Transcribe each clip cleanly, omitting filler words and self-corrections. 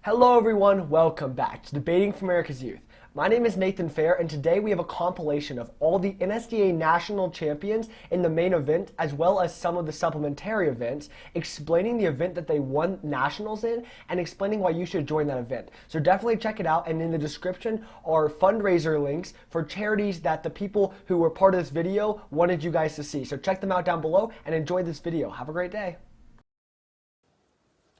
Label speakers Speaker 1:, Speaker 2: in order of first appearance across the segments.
Speaker 1: Hello everyone, welcome back to Debating for America's Youth. My name is Nathan Fair, and today we have a compilation of all the NSDA National Champions in the main event, as well as some of the supplementary events, explaining the event that they won nationals in, and explaining why you should join that event. So definitely check it out, and in the description are fundraiser links for charities that the people who were part of this video wanted you guys to see. So check them out down below, and enjoy this video. Have a great day.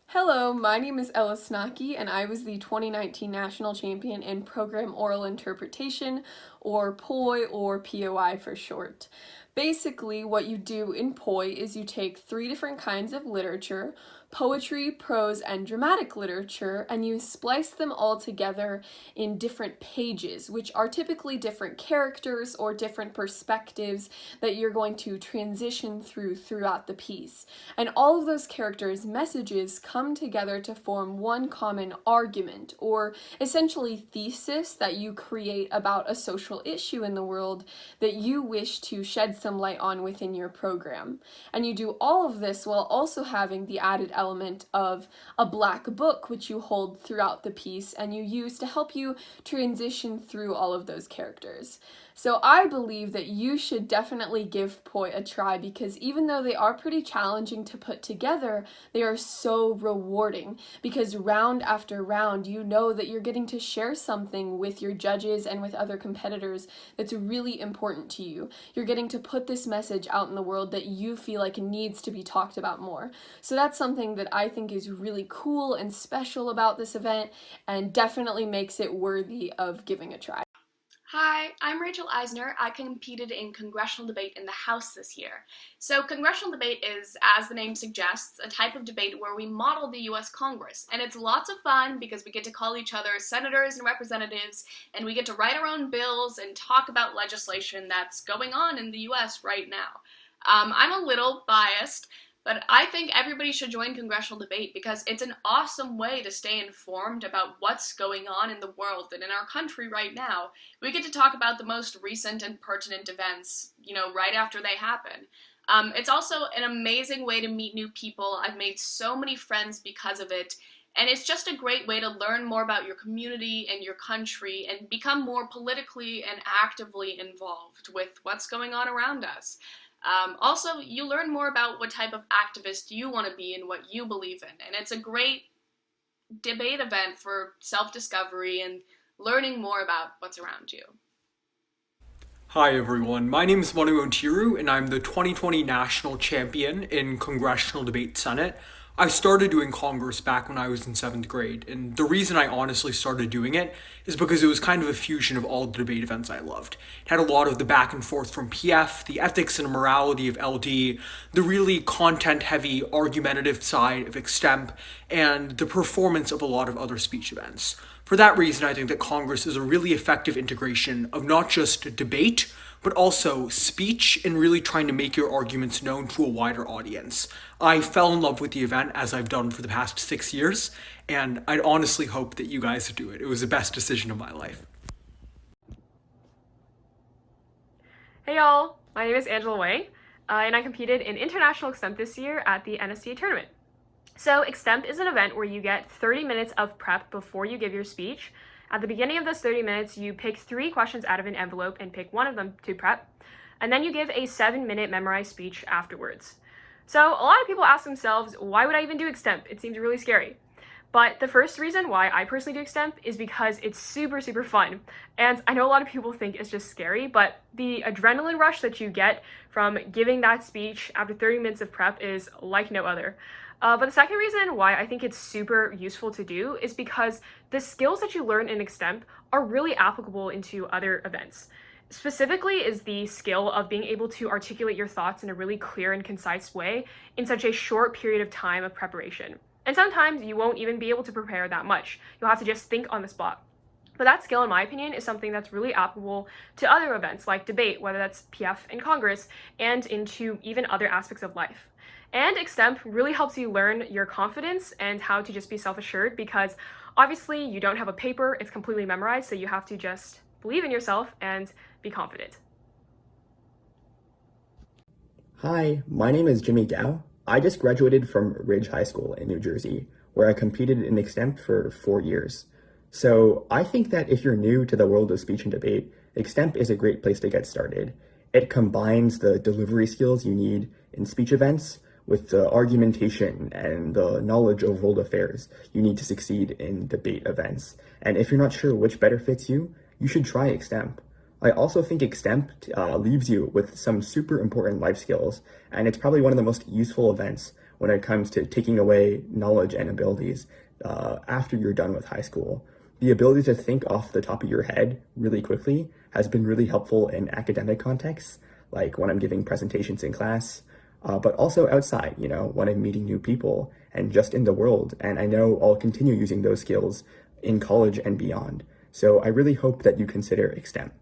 Speaker 2: Hello, my name is Ella Schnake, and I was the 2019 National Champion in Program Oral Interpretation, or POI, or POI for short. Basically, what you do in POI is you take 3 different kinds of literature, poetry, prose, and dramatic literature, and you splice them all together in different pages, which are typically different characters or different perspectives that you're going to transition throughout the piece. And all of those characters' messages come together to form one common argument, or essentially thesis that you create about a social issue in the world that you wish to shed some light on within your program. And you do all of this while also having the added element of a black book, which you hold throughout the piece and you use to help you transition through all of those characters. So I believe that you should definitely give POI a try, because even though they are pretty challenging to put together, they are so rewarding, because round after round you know that you're getting to share something with your judges and with other competitors that's really important to you. You're getting to put this message out in the world that you feel like needs to be talked about more. So that's something that I think is really cool and special about this event, and definitely makes it worthy of giving a try.
Speaker 3: Hi, I'm Rachel Eizner. I competed in Congressional debate in the House this year. So Congressional debate is, as the name suggests, a type of debate where we model the US Congress. And it's lots of fun because we get to call each other senators and representatives, and we get to write our own bills and talk about legislation that's going on in the US right now. I'm a little biased, but I think everybody should join Congressional debate because it's an awesome way to stay informed about what's going on in the world and in our country right now. We get to talk about the most recent and pertinent events, right after they happen. It's also an amazing way to meet new people. I've made so many friends because of it, and it's just a great way to learn more about your community and your country and become more politically and actively involved with what's going on around us. Also, you learn more about what type of activist you want to be and what you believe in, and it's a great debate event for self-discovery and learning more about what's around you.
Speaker 4: Hi everyone, my name is Manu, and I'm the 2020 National Champion in Congressional Debate Senate. I started doing Congress back when I was in 7th grade, and the reason I honestly started doing it is because it was kind of a fusion of all the debate events I loved. It had a lot of the back and forth from PF, the ethics and morality of LD, the really content-heavy, argumentative side of Extemp, and the performance of a lot of other speech events. For that reason, I think that Congress is a really effective integration of not just debate, but also speech and really trying to make your arguments known to a wider audience. I fell in love with the event, as I've done for the past 6 years, and I'd honestly hope that you guys do it. It was the best decision of my life.
Speaker 5: Hey y'all, my name is Angela Wang, and I competed in International Extemp this year at the NSDA tournament. So Extemp is an event where you get 30 minutes of prep before you give your speech. At the beginning of those 30 minutes, you pick 3 questions out of an envelope and pick one of them to prep, and then you give a 7-minute memorized speech afterwards. So a lot of people ask themselves, why would I even do Extemp? It seems really scary. But the first reason why I personally do Extemp is because it's super fun. And I know a lot of people think it's just scary, but the adrenaline rush that you get from giving that speech after 30 minutes of prep is like no other. But the second reason why I think it's super useful to do is because the skills that you learn in Extemp are really applicable into other events. Specifically is the skill of being able to articulate your thoughts in a really clear and concise way in such a short period of time of preparation. And sometimes you won't even be able to prepare that much. You'll have to just think on the spot. But that skill, in my opinion, is something that's really applicable to other events like debate, whether that's PF in Congress, and into even other aspects of life. And Extemp really helps you learn your confidence and how to just be self-assured, because obviously you don't have a paper, it's completely memorized, so you have to just believe in yourself and be confident.
Speaker 6: Hi, my name is Jimmy Gao. I just graduated from Ridge High School in New Jersey. where I competed in Extemp for 4 years. So I think that if you're new to the world of speech and debate, Extemp is a great place to get started. It combines the delivery skills you need in speech events with the argumentation and the knowledge of world affairs you need to succeed in debate events. And if you're not sure which better fits you, you should try Extemp. I also think Extemp leaves you with some super important life skills, and it's probably one of the most useful events when it comes to taking away knowledge and abilities after you're done with high school. The ability to think off the top of your head really quickly has been really helpful in academic contexts, like when I'm giving presentations in class, but also outside, when I'm meeting new people and just in the world. And I know I'll continue using those skills in college and beyond. So I really hope that you consider Extemp.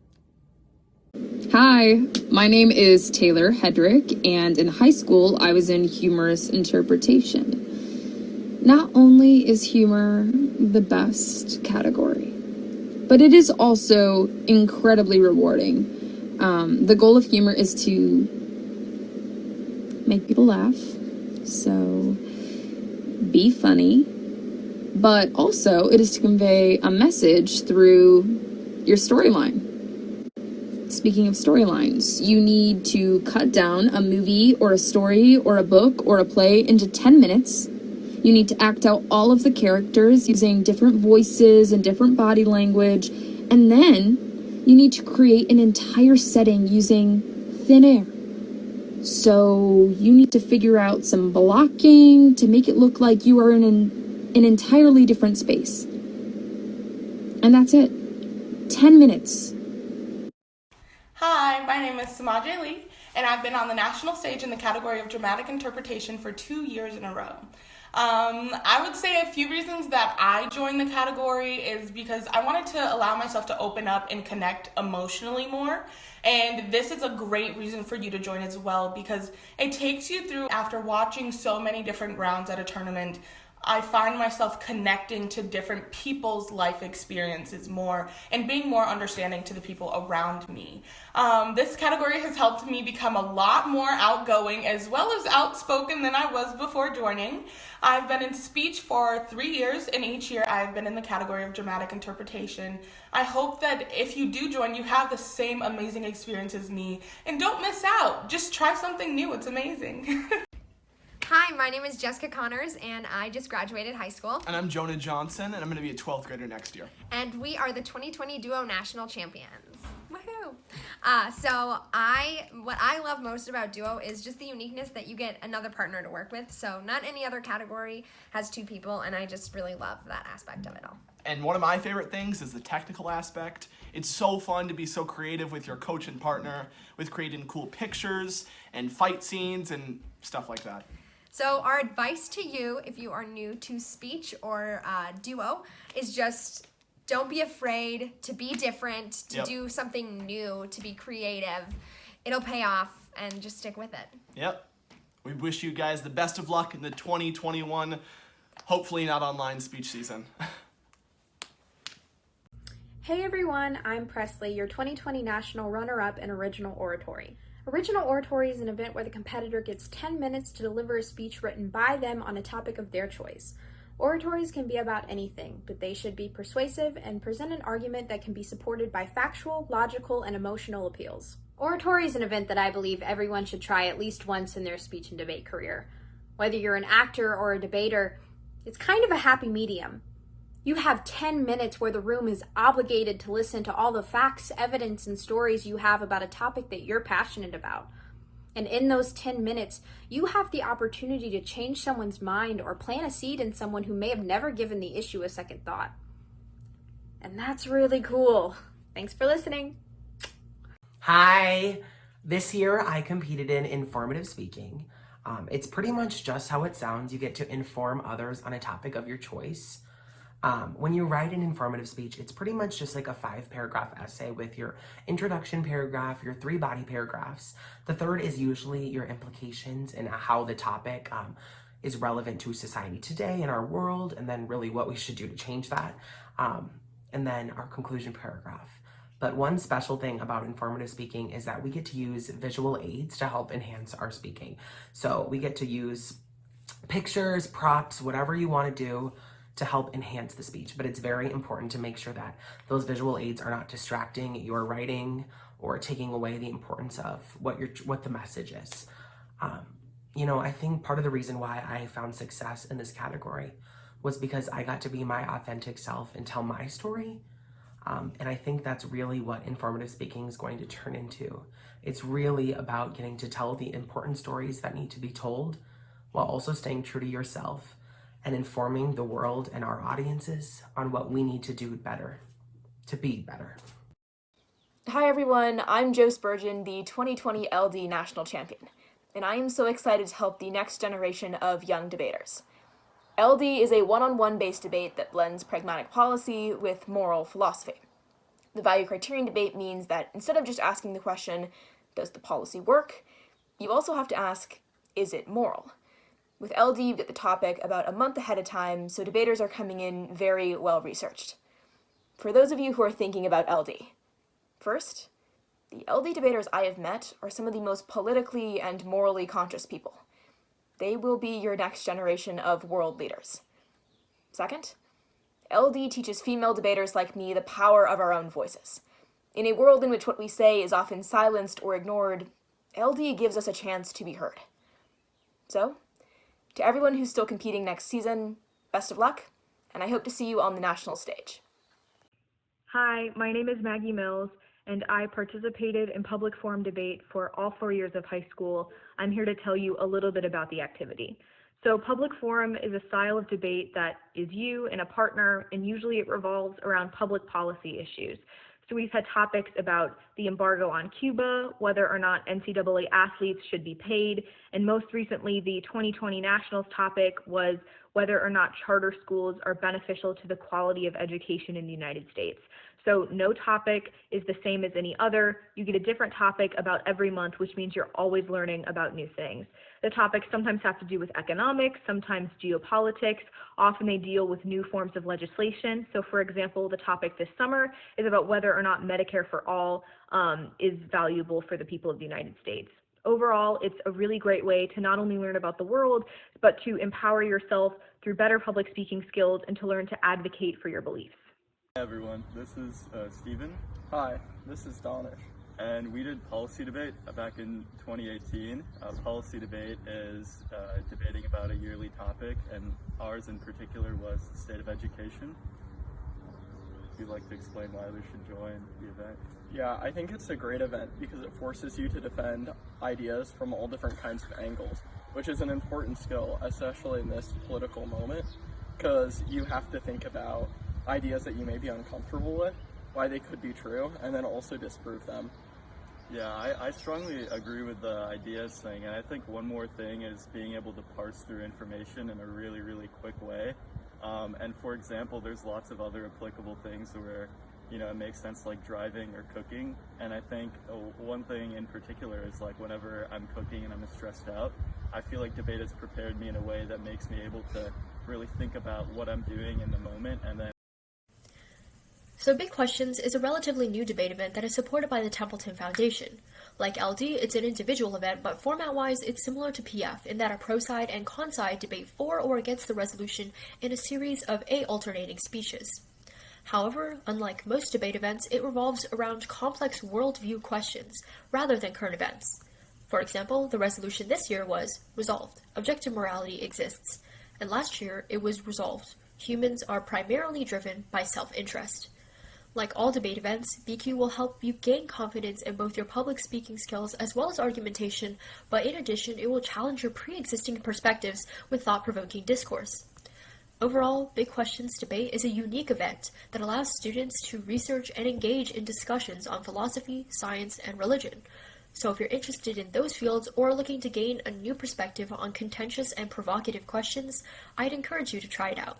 Speaker 7: Hi, my name is Taylor Headrick, and in high school I was in humorous interpretation. Not only is humor the best category, but it is also incredibly rewarding. The goal of humor is to make people laugh, so be funny, but also it is to convey a message through your storyline. Speaking of storylines, you need to cut down a movie or a story or a book or a play into 10 minutes. You need to act out all of the characters using different voices and different body language. And then you need to create an entire setting using thin air. So you need to figure out some blocking to make it look like you are in an entirely different space. And that's it. 10 minutes.
Speaker 8: Hi, my name is Semaj, and I've been on the national stage in the category of dramatic interpretation for 2 years in a row. I would say a few reasons that I joined the category is because I wanted to allow myself to open up and connect emotionally more. And this is a great reason for you to join as well, because it takes you through, after watching so many different rounds at a tournament, I find myself connecting to different people's life experiences more and being more understanding to the people around me. This category has helped me become a lot more outgoing as well as outspoken than I was before joining. I've been in speech for 3 years, and each year I've been in the category of dramatic interpretation. I hope that if you do join, you have the same amazing experience as me, and don't miss out. Just try something new. It's amazing.
Speaker 9: Hi, my name is Jessica Connors, and I just graduated high school.
Speaker 10: And I'm Jonah Johnson, and I'm going to be a 12th grader next year.
Speaker 9: And we are the 2020 Duo National Champions. Woohoo! What I love most about Duo is just the uniqueness that you get another partner to work with. So not any other category has two people, and I just really love that aspect of it all.
Speaker 10: And one of my favorite things is the technical aspect. It's so fun to be so creative with your coach and partner, with creating cool pictures and fight scenes and stuff like that.
Speaker 9: So our advice to you, if you are new to speech or duo, is just don't be afraid to be different, to do something new, to be creative. It'll pay off, and just stick with it.
Speaker 10: Yep. We wish you guys the best of luck in the 2021, hopefully not online speech season.
Speaker 11: Hey everyone, I'm Presley, your 2020 National Runner-Up in Original Oratory. Original Oratory is an event where the competitor gets 10 minutes to deliver a speech written by them on a topic of their choice. Oratories can be about anything, but they should be persuasive and present an argument that can be supported by factual, logical, and emotional appeals. Oratory is an event that I believe everyone should try at least once in their speech and debate career. Whether you're an actor or a debater, it's kind of a happy medium. You have 10 minutes where the room is obligated to listen to all the facts, evidence, and stories you have about a topic that you're passionate about. And in those 10 minutes, you have the opportunity to change someone's mind or plant a seed in someone who may have never given the issue a second thought. And that's really cool. Thanks for listening.
Speaker 12: Hi! This year I competed in informative speaking. It's pretty much just how it sounds. You get to inform others on a topic of your choice. When you write an informative speech, it's pretty much just like a 5-paragraph essay with your introduction paragraph, your 3 body paragraphs. The third is usually your implications and how the topic is relevant to society today in our world, and then really what we should do to change that. And then our conclusion paragraph. But one special thing about informative speaking is that we get to use visual aids to help enhance our speaking. So we get to use pictures, props, whatever you want to do to help enhance the speech. But it's very important to make sure that those visual aids are not distracting your writing or taking away the importance of what the message is. You know, I think part of the reason why I found success in this category was because I got to be my authentic self and tell my story. And I think that's really what informative speaking is going to turn into. It's really about getting to tell the important stories that need to be told while also staying true to yourself and informing the world and our audiences on what we need to do better, to be better.
Speaker 13: Hi everyone, I'm Joe Spurgeon, the 2020 LD National Champion, and I am so excited to help the next generation of young debaters. LD is a one-on-one based debate that blends pragmatic policy with moral philosophy. The value criterion debate means that instead of just asking the question, does the policy work, you also have to ask, is it moral? With LD, you get the topic about a month ahead of time, so debaters are coming in very well researched. For those of you who are thinking about LD, first, the LD debaters I have met are some of the most politically and morally conscious people. They will be your next generation of world leaders. Second, LD teaches female debaters like me the power of our own voices. In a world in which what we say is often silenced or ignored, LD gives us a chance to be heard. So, to everyone who's still competing next season, best of luck, and I hope to see you on the national stage.
Speaker 14: Hi, my name is Maggie Mills, and I participated in public forum debate for all 4 years of high school. I'm here to tell you a little bit about the activity. So public forum is a style of debate that is you and a partner, and usually it revolves around public policy issues. So we've had topics about the embargo on Cuba, whether or not NCAA athletes should be paid, and most recently the 2020 Nationals topic was whether or not charter schools are beneficial to the quality of education in the United States. So no topic is the same as any other. You get a different topic about every month, which means you're always learning about new things. The topics sometimes have to do with economics, sometimes geopolitics. Often they deal with new forms of legislation. So for example, the topic this summer is about whether or not Medicare for all is valuable for the people of the United States. Overall, it's a really great way to not only learn about the world, but to empower yourself through better public speaking skills and to learn to advocate for your beliefs.
Speaker 15: Hi everyone, this is Steven.
Speaker 16: Hi, this is Danish.
Speaker 15: And we did policy debate back in 2018. Policy debate is debating about a yearly topic, and ours in particular was the state of education. If you'd like to explain why we should join the event.
Speaker 16: Yeah, I think it's a great event because it forces you to defend ideas from all different kinds of angles, which is an important skill, especially in this political moment, because you have to think about ideas that you may be uncomfortable with, why they could be true, and then also disprove them.
Speaker 15: Yeah, I strongly agree with the ideas thing, and I think one more thing is being able to parse through information in a really, really quick way. And for example, there's lots of other applicable things where, you know, it makes sense, like driving or cooking. And I think one thing in particular is like whenever I'm cooking and I'm stressed out, I feel like debate has prepared me in a way that makes me able to really think about what I'm doing in the moment and then.
Speaker 17: So Big Questions is a relatively new debate event that is supported by the Templeton Foundation. Like LD, it's an individual event, but format-wise, it's similar to PF in that a pro side and con side debate for or against the resolution in a series of 8 alternating speeches. However, unlike most debate events, it revolves around complex worldview questions rather than current events. For example, the resolution this year was resolved. Objective morality exists. And last year, it was resolved. Humans are primarily driven by self-interest. Like all debate events, BQ will help you gain confidence in both your public speaking skills as well as argumentation, but in addition, it will challenge your pre-existing perspectives with thought-provoking discourse. Overall, Big Questions debate is a unique event that allows students to research and engage in discussions on philosophy, science, and religion. So if you're interested in those fields or looking to gain a new perspective on contentious and provocative questions, I'd encourage you to try it out.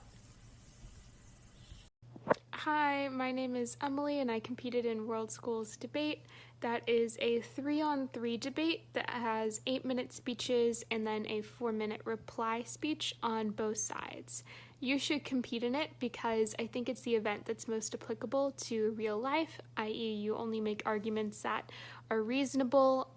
Speaker 18: Hi, my name is Emily and I competed in World Schools Debate. That is a 3-on-3 debate that has 8-minute speeches and then a 4-minute reply speech on both sides. You should compete in it because I think it's the event that's most applicable to real life, i.e. you only make arguments that are reasonable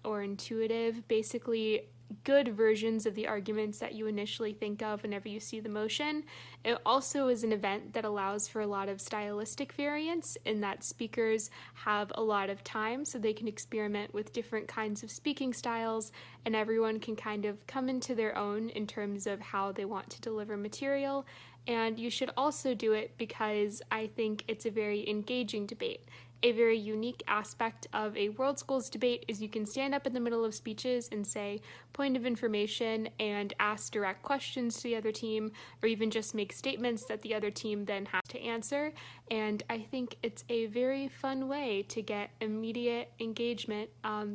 Speaker 18: or intuitive. Basically, good versions of the arguments that you initially think of whenever you see the motion. It also is an event that allows for a lot of stylistic variance in that speakers have a lot of time so they can experiment with different kinds of speaking styles, and everyone can kind of come into their own in terms of how they want to deliver material. And you should also do it because I think it's a very engaging debate. A very unique aspect of a World Schools debate is you can stand up in the middle of speeches and say point of information and ask direct questions to the other team, or even just make statements that the other team then has to answer. And I think it's a very fun way to get immediate engagement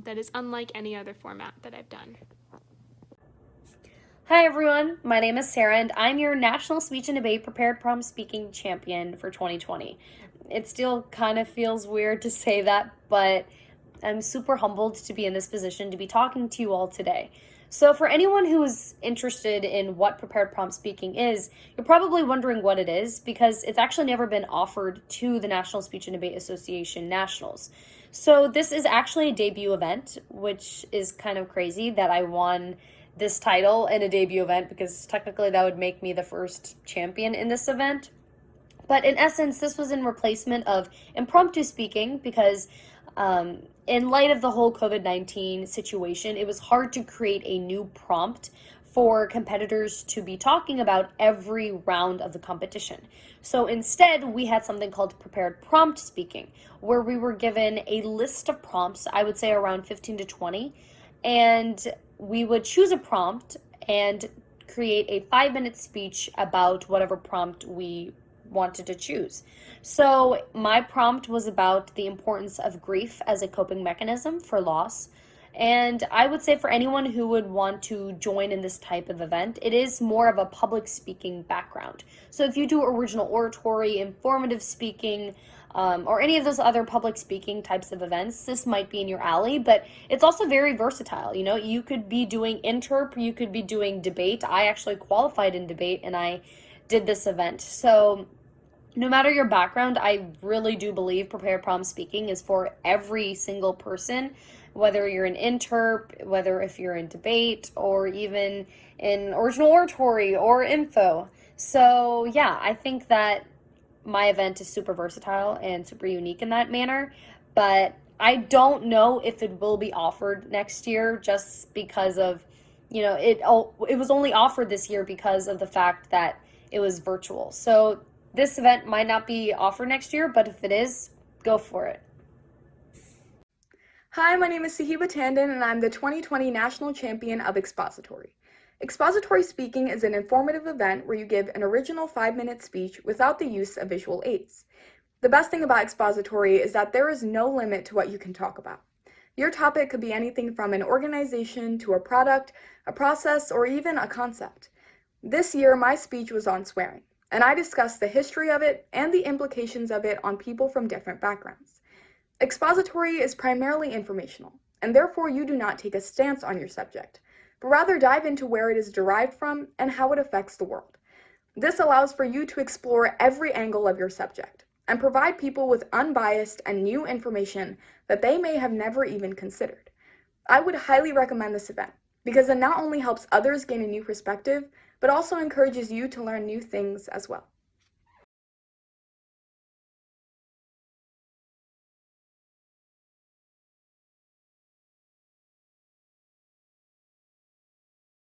Speaker 18: that is unlike any other format that I've done.
Speaker 19: Hi everyone, my name is Sarah and I'm your National Speech and Debate Prepared Prompt Speaking Champion for 2020. It still kind of feels weird to say that, but I'm super humbled to be in this position to be talking to you all today. So for anyone who is interested in what prepared prompt speaking is, you're probably wondering what it is because it's actually never been offered to the National Speech and Debate Association Nationals. So this is actually a debut event, which is kind of crazy that I won this title in a debut event because technically that would make me the first champion in this event. But in essence, this was in replacement of impromptu speaking because in light of the whole COVID-19 situation, it was hard to create a new prompt for competitors to be talking about every round of the competition. So instead, we had something called prepared prompt speaking, where we were given a list of prompts, I would say around 15 to 20, and we would choose a prompt and create a 5-minute speech about whatever prompt we wanted to choose. So my prompt was about the importance of grief as a coping mechanism for loss. And I would say for anyone who would want to join in this type of event, it is more of a public speaking background. So if you do original oratory, informative speaking, or any of those other public speaking types of events, this might be in your alley, but it's also very versatile. You know, you could be doing interp, you could be doing debate. I actually qualified in debate and I did this event. So no matter your background, I really do believe prepared prompt speaking is for every single person, whether you're in interp, whether if you're in debate, or even in original oratory or info. So yeah, I think that my event is super versatile and super unique in that manner, but I don't know if it will be offered next year just because of, you know, it was only offered this year because of the fact that it was virtual. So this event might not be offered next year, but if it is, go for it.
Speaker 20: Hi, my name is Sahiba Tandon, and I'm the 2020 National Champion of Expository. Expository speaking is an informative event where you give an original 5-minute speech without the use of visual aids. The best thing about expository is that there is no limit to what you can talk about. Your topic could be anything from an organization to a product, a process, or even a concept. This year, my speech was on swearing, and I discussed the history of it and the implications of it on people from different backgrounds. Expository is primarily informational, and therefore you do not take a stance on your subject, but rather dive into where it is derived from and how it affects the world. This allows for you to explore every angle of your subject and provide people with unbiased and new information that they may have never even considered. I would highly recommend this event because it not only helps others gain a new perspective, but also encourages you to learn new things as well.